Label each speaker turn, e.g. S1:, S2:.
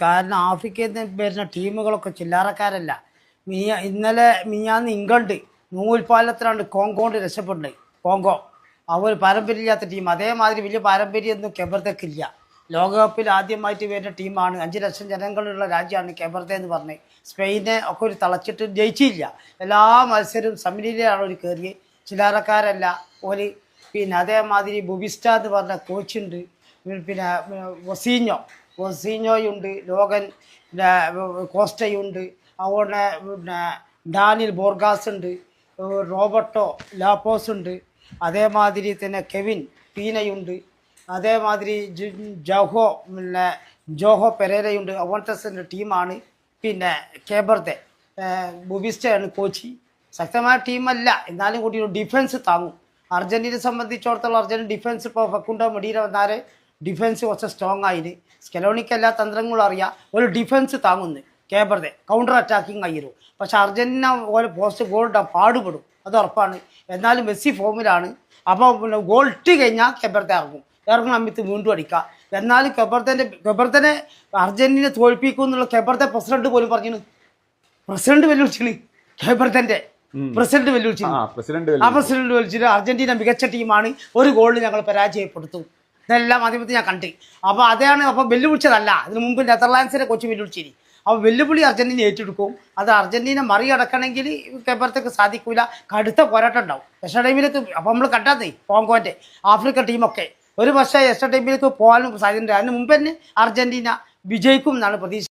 S1: കാരണം ആഫ്രിക്കയിൽ നിന്ന് വരുന്ന ടീമുകളൊക്കെ ചില്ലറക്കാരല്ല. ഇന്നലെ മിനിഞ്ഞാന്ന് ഇംഗ്ലണ്ട് നൂൽപ്പാലത്തിലാണ് കോങ്കോണ്ട് രക്ഷപ്പെടുന്നത്. കോങ്കോ അവർ പാരമ്പര്യമില്ലാത്ത ടീം. അതേമാതിരി വലിയ പാരമ്പര്യമൊന്നും കെബർത്തക്കില്ല. ലോകകപ്പിൽ ആദ്യമായിട്ട് വരുന്ന ടീമാണ്. 5 ലക്ഷം ജനങ്ങളുള്ള രാജ്യമാണ് കെബർത്ത എന്ന് പറഞ്ഞത്. സ്പെയിനെ ഒക്കെ ഒരു തളച്ചിട്ട് ജയിച്ചില്ല. എല്ലാ മത്സരവും സമനിലയാണ് ഒരു കയറിയത്. ചില്ലറക്കാരല്ല ഒരു. പിന്നെ അതേമാതിരി ബുബിസ്റ്റ എന്ന് പറഞ്ഞ കോച്ചുണ്ട്. പിന്നെ വസീഞ്ഞോയുണ്ട്, ലോഗൻ കോസ്റ്റയുണ്ട്, അതുപോലെ പിന്നെ ഡാനിയൽ ബോർഗാസ് ഉണ്ട്, റോബർട്ടോ ലാപ്പോസ് ഉണ്ട്, അതേമാതിരി തന്നെ കെവിൻ പീനയുണ്ട്, അതേമാതിരി ജോഹോ പെരേരയുണ്ട്. അങ്ങനത്തെ ടീമാണ് പിന്നെ കേബർത്തെ. ബുബിസ്റ്റയാണ് കോച്ച്. ശക്തമായ ടീമല്ല, എന്നാലും കൂടി ഒരു ഡിഫൻസ് താങ്ങും. അർജൻറ്റീനയെ സംബന്ധിച്ചിടത്തോളം അർജൻറ്റീന ഡിഫൻസ് ഇപ്പോൾ ഫക്കുണ്ടോ മെഡീന വന്നാരെ ഡിഫൻസ് കുറച്ച് സ്ട്രോങ് ആയിന്. സ്കെലോണിക്ക് എല്ലാ തന്ത്രങ്ങളും അറിയാം. ഒരു ഡിഫൻസ് താങ്ങുന്നു കേബർത്തെ. കൗണ്ടർ അറ്റാക്കിങ് ആയിരുന്നു. പക്ഷെ അർജൻറ്റീന പോലെ പോസ്റ്റ് ഗോൾ ഇടാൻ പാടുപെടും, അത് ഉറപ്പാണ്. എന്നാലും മെസ്സി ഫോമിലാണ്. അപ്പോൾ പിന്നെ ഗോൾ ഇട്ട് കഴിഞ്ഞാൽ കേബർത്തെ ഇറങ്ങും അമ്മിത്ത് വീണ്ടും അടിക്കുക. എന്നാലും കെബർത്തനെ അർജൻറ്റീന തോൽപ്പിക്കും എന്നുള്ള കെബർത്തെ പ്രസിഡന്റ് പോലും പറഞ്ഞു. പ്രസിഡന്റ് വെല്ലുവിളിച്ചിന്. കേബർത്തന്റെ പ്രസിഡന്റ് വെല്ലുവിളിച്ചിന്. പ്രസിഡന്റ് വെല്ലുവിളിച്ചിട്ട് അർജന്റീന മികച്ച ടീമാണ്, ഒരു ഗോളിന് ഞങ്ങൾ പരാജയപ്പെടുത്തും. ഇതെല്ലാം മാധ്യമത്തിൽ ഞാൻ കണ്ട്. അപ്പോൾ അതാണ്. അപ്പോൾ വെല്ലുവിളിച്ചതല്ല. അതിന് മുമ്പ് നെതർലാൻഡ്സിനെ കൊച്ചു വെല്ലുവിളിച്ചിനി. അപ്പോൾ വെല്ലുവിളി അർജന്റീന ഏറ്റെടുക്കും. അത് അർജന്റീന മറികടക്കണമെങ്കിൽ കേബർത്തക്ക് സാധിക്കില്ല. കടുത്ത പോരാട്ടം ഉണ്ടാവും എക്സ്ട്രാ ടൈമിലേക്ക്. അപ്പോൾ നമ്മൾ കണ്ടാന്നേ കോങ്കോന്റെ ആഫ്രിക്ക ടീമൊക്കെ ഒരു പക്ഷേ എക്സ്ട്രാ ടൈമിലേക്ക് പോകാനും സാധ്യതയുണ്ട്. അതിന് മുമ്പ് തന്നെ അർജന്റീന വിജയിക്കും എന്നാണ് പ്രതീക്ഷ.